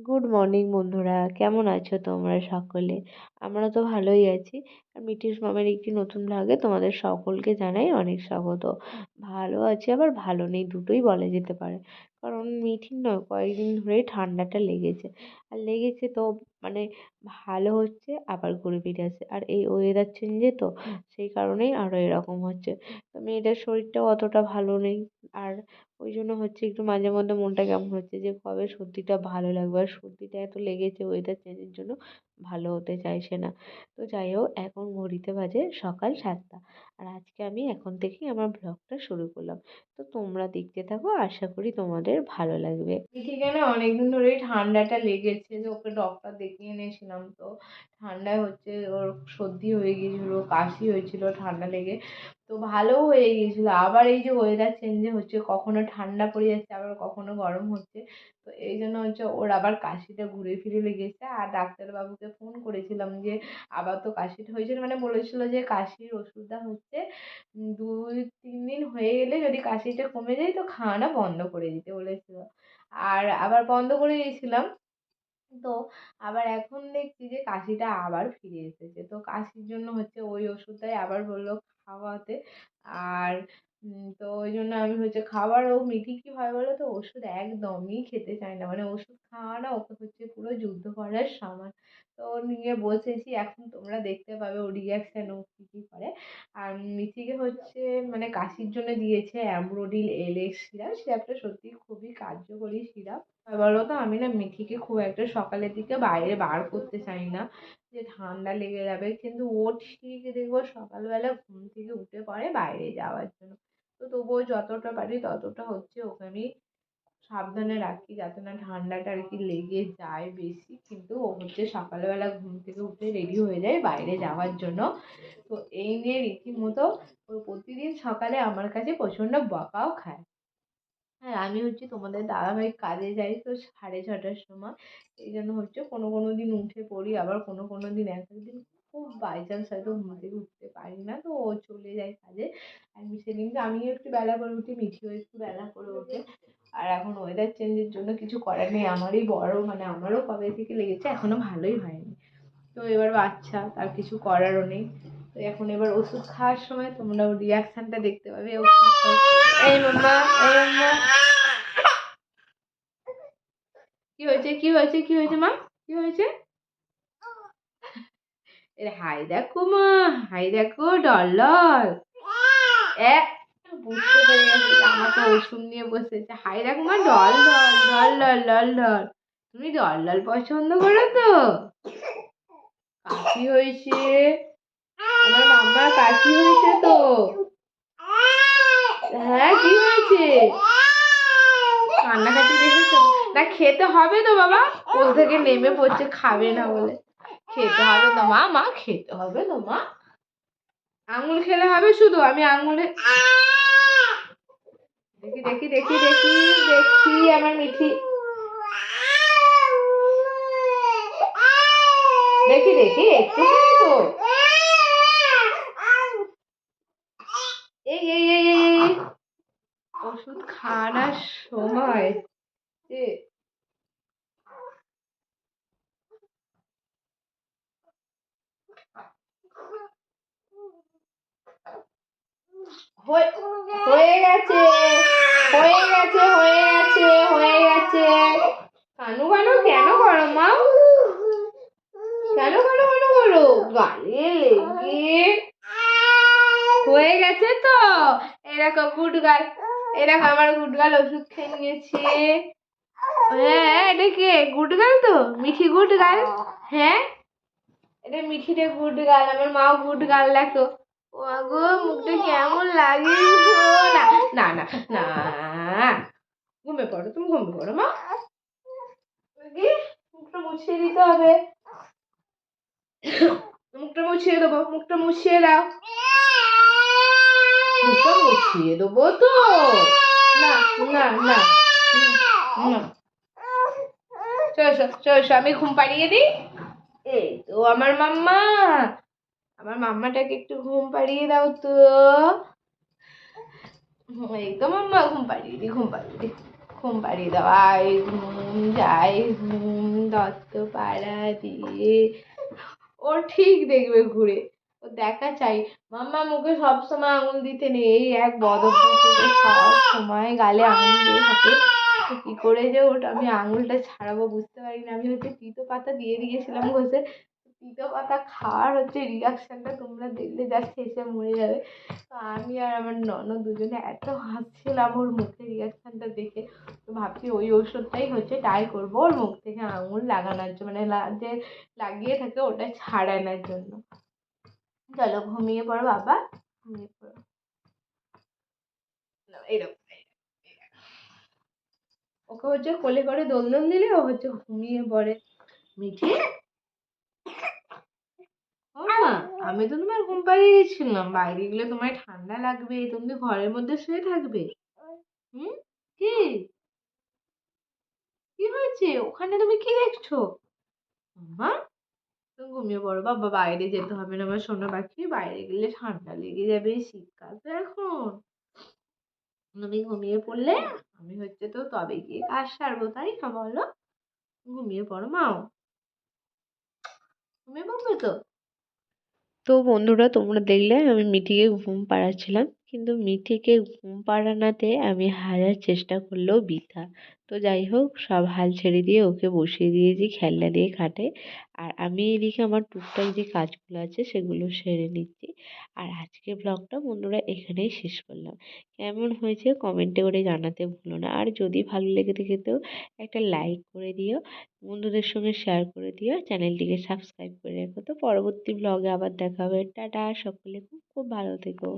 Good morning বন্ধুরা, কেমন আছো তোমরা সকলে? আমরা তো ভালোই আছি। আর মিঠিস মামের একটি নতুন ভ্লগে তোমাদের সকলকে জানাই অনেক স্বাগত। ভালো আছি আবার ভালো নেই, দুটোই বলা যেতে পারে। কারণ মিঠির নয়, কয়েকদিন ধরেই ঠান্ডাটা লেগেছে। আর লেগেছে তো মানে ভালো হচ্ছে আবার ঘুরে ফিরে আসছে, আর এই ওয়েদার চেঞ্জে তো সেই কারণেই আরও এরকম হচ্ছে। তো মেয়েটার শরীরটাও অতটা ভালো নেই। আর ওই জন্য হচ্ছে একটু মাঝে মধ্যে মনটা কেমন হচ্ছে যে কবে সর্দিটা ভালো লাগবে। আর সর্দিটা এত লেগেছে ওয়েদার চেঞ্জের জন্য, ভালো হতে চাইছে না। তো যাই হোক, এখন ঘড়িতে বাজে সকাল 7টা। আর আজকে আমি এখন থেকেই আমার ব্লগটা শুরু করলাম। তো তোমরা দেখতে থাকো, আশা করি তোমাদের ভালো লাগবে। ঠিক না, অনেকদিন ধরেই ঠান্ডাটা লেগেছে, যে ওকে ডক্টর দেখিয়ে এনেছিলাম। তো ঠান্ডায় হচ্ছে ওর সর্দি হয়ে গিয়েছিল, কাশি হয়েছিল ঠান্ডা লেগে। তো ভালো হয়ে গিয়েছিল। আবার এই যে ওয়েদার চেঞ্জে হচ্ছে, কখনো ঠান্ডা পড়ে যাচ্ছে আবার কখনো গরম হচ্ছে। তো এই জন্য হচ্ছে ওর আবার কাশিটা ঘুরে ফিরে লেগেছে। আর ডাক্তারবাবুকে ফোন করেছিলাম যে আবার তো কাশিটা হয়েছিল, মানে বলেছিল যে কাশির ওষুধটা হচ্ছে 2-3 দিন হয়ে গেলে যদি কাশিটা কমে যায় তো খাওয়ানো বন্ধ করে দিতে বলেছিল। আর আবার বন্ধ করে দিয়েছিলাম। তো আবার এখন দেখছি যে কাশিটা আবার ফিরে এসেছে। তো কাশির জন্য হচ্ছে ওই ওষুধটাই আবার বললো খাওয়াতে। আর তো ওই জন্য আমি হচ্ছে খাবার, ও মিঠি কি হয় বলো তো, ওষুধ একদমই খেতে চায় না। মানে ওষুধ খাওয়া না ওকে হচ্ছে পুরো যুদ্ধ করার সমান। তো ও নিয়ে বসেছি, এখন তোমরা দেখতে পাবে ও রিয়াকশন ও কী কী করে। আর মিঠিকে হচ্ছে মানে কাশির জন্য দিয়েছে অ্যামরোডিল এলএক্স সিরাপ। সিরাপটা সত্যি খুবই কার্যকরী সিরাপ। বলো তো, আমি না মিঠিকে খুব একটা সকালের দিকে বাইরে বার করতে চাই না, যে ঠান্ডা লেগে যাবে। কিন্তু ও ঠিক দেখবো সকালবেলা ঘুম থেকে উঠে পড়ে বাইরে যাওয়ার জন্য। তো তবুও যতটা পারি ততটা হচ্ছে ওকে আমি সাবধানে রাখি, যাতে না ঠান্ডাটা আর কি লেগে যায় বেশি। কিন্তু ও হচ্ছে সকালবেলা ঘুম থেকে উঠে রেডি হয়ে যায় বাইরে যাওয়ার জন্য। তো এই নিয়ে রীতিমতো ও প্রতিদিন সকালে আমার কাছে প্রচণ্ড বকাও খায়। হ্যাঁ, আমি হচ্ছে তোমাদের দাদাভাই কাজে যাই তো 6:30টার সময়। এই জন্য হচ্ছে কোনো কোনো দিন উঠে পড়ি, আবার কোনো কোনো দিন এক একদিন খুব বাই চান্স হয়তো ঘুম থেকে উঠতে পারি না, তো ও চলে যায় কাজে। আর সেদিনকে আমিও একটু বেলা করে উঠি, মিঠিও একটু বেলা করে ওঠে। আর এখন ওয়েদার চেঞ্জের জন্য কিছু করার নেই, আমারই বড় মানে আমারও কবে থেকে লেগেছে এখনো ভালোই হয়নি। তো এবার বাচ্চা, তার কিছু করারও নেই। তো এখন এবার ওষুধ খাওয়ার সময় তোমরা ওর রিয়াকশনটা দেখতে পাবে ও কি করে। এই মাম্মা, এই মাম্মা, কি হয়েছে কি হয়েছে কি হয়েছে মা, কি হয়েছে? এর হাই দেখো মা, হাই দেখো ডল। এ বুঝতে পেরে গেছে যে আমাকে ওষুধ নিয়ে বসেছে। হাই দেখো মা, doll doll doll doll doll doll. তুমি ডল ডল পছন্দ করো তো? কাশি হয়েছে, আমার মাম্মার কাশি হয়েছে তো। হ্যাঁ, কি হয়েছে? কান্নাকাটি দেখেছো না? খেতে হবে তো বাবা, কোল থেকে নেমে পড়ছে খাবে না বলে। খেতে হবে তো মা, মা খেতে হবে তো মা। আঙুল খেলে হবে শুধু? আমি আঙুলে দেখি দেখি দেখি দেখি দেখি আমার মিঠি, দেখি দেখি একটু তো। এই এই এই এই ওষুধ খাওয়ানোর সময় যে হয়ে গেছে হয়ে গেছে হয়ে গেছে হয়ে গেছে। কানু কানু কেন করো মা? কেন কানু কানু করো? গালে লেগে হয়ে গেছে তো। এরকম গুড গার্ল, এরকম আমার গুড গার্ল ওষুধ খেয়ে নিয়েছে। হ্যাঁ, এটা কে গুড গার্ল? তো মিঠি গুড গার্ল। হ্যাঁ, এটা মিঠিটা গুড গার্ল, আমার মাও গুড গার্ল। দেখো ও গো, মুখটা কেমন লাগে গো। না না না না, ঘুমিয়ে পড়ো, তুমি ঘুমিয়ে পড়ো মা। কি, মুখটা মুছিয়ে দিতে হবে। মুখটা মুছিয়ে দেবো, মুখটা মুছিয়ে দাও। মুখটা মুছিয়ে দেবো তো। না না না না, চলো চলো, আমি ঘুম পাড়িয়ে দিই। এই তো আমার মাম্মা, আমার মাম্মাটাকে একটু ঘুম পাড়িয়ে দাও তো। এই তো মাম্মা, ঘুম পাড়িয়ে দি ঘুম পাড়িয়ে দি। ঘুম পাড়িয়ে দাও, আয় ঘুম যাই ঘুম দত্ত পাড়া দিয়ে। ও ঠিক দেখবে ঘুরে, ও দেখা চাই। মাম্মা মুখে সবসময় আঙুল দিতে নেই, এই এক বদ অভ্যাস, সব সময় গালে আঙুল দিয়ে থাকে। কি করে যে ওটা আমি আঙুলটা ছাড়াবো বুঝতে পারি না। আমি হচ্ছে তিতো পাতা দিয়ে দিয়েছিলাম ঘষে, তিতো পাতা খাওয়ার হচ্ছে রিয়াকশনটা তোমরা দেখলে জাস্ট হেসে মরে যাবে। তো আমি আর আমার ননদ দুজনে এত হাসছিলাম ওর মুখের রিয়াকশনটা দেখে। তো ভাবছি ওই ঔষধটাই হচ্ছে ট্রাই করবো ওর মুখ থেকে আঙুল লাগানোর জন্য, মানে যে লাগিয়ে থাকে ওটা ছাড়ানোর জন্য। চলো ঘুমিয়ে পড়ো বাবা, ঘুমিয়ে পড়ো। এরকম ওকে হচ্ছে কোলে করে দোল দোল দিলে ও হচ্ছে ঘুমিয়ে পড়ে। মিঠি, ও মা, আমি তো তোমার ঘুম পাড়িয়ে গেছিলাম, বাইরে গেলে তোমার ঠান্ডা লাগবে, তুমি ঘরের মধ্যে শুয়ে থাকবে। হুম, কি কি হয়েছে ওখানে, তুমি কি দেখছো? মা, তুমি ঘুমিয়ে পড়ো বাবা, বাইরে যেতে হবে না আমার সোনা পাখি, বাইরে গেলে ঠান্ডা লেগে যাবে, শীতকাল তো এখন। তুমি ঘুমিয়ে পড়লে আমি হচ্ছে তো তবে গিয়ে কাজ সারবো, তাই না বলো? ঘুমিয়ে পড়ো মাও, ঘুমিয়ে পড়বে তো। তো বন্ধুরা, তোমরা দেখলে আমি মিঠিকে ঘুম পাড়াচ্ছিলাম, কিন্তু মিঠিকে ঘুম পাড়ানোতে আমি হাজার চেষ্টা করলেও বৃথা। তো যাই হোক, সব হাল ছেড়ে দিয়ে ওকে বসিয়ে দিয়েছি খেলনা দিয়ে খাটে। আর আমি এদিকে আমার টুকটাক যে কাজগুলো আছে সেগুলো সেরে নিচ্ছি। আর আজকের ব্লগটা বন্ধুরা এখানেই শেষ করলাম। কেমন হয়েছে কমেন্টে করে জানাতে ভুলো না। আর যদি ভালো লেগে থাকে তো একটা লাইক করে দিও, বন্ধুদের সঙ্গে শেয়ার করে দিও, চ্যানেলটিকে সাবস্ক্রাইব করে রেখো। তো পরবর্তী ব্লগে আবার দেখা হবে। টাটা, সকলে খুব খুব ভালো থেকো।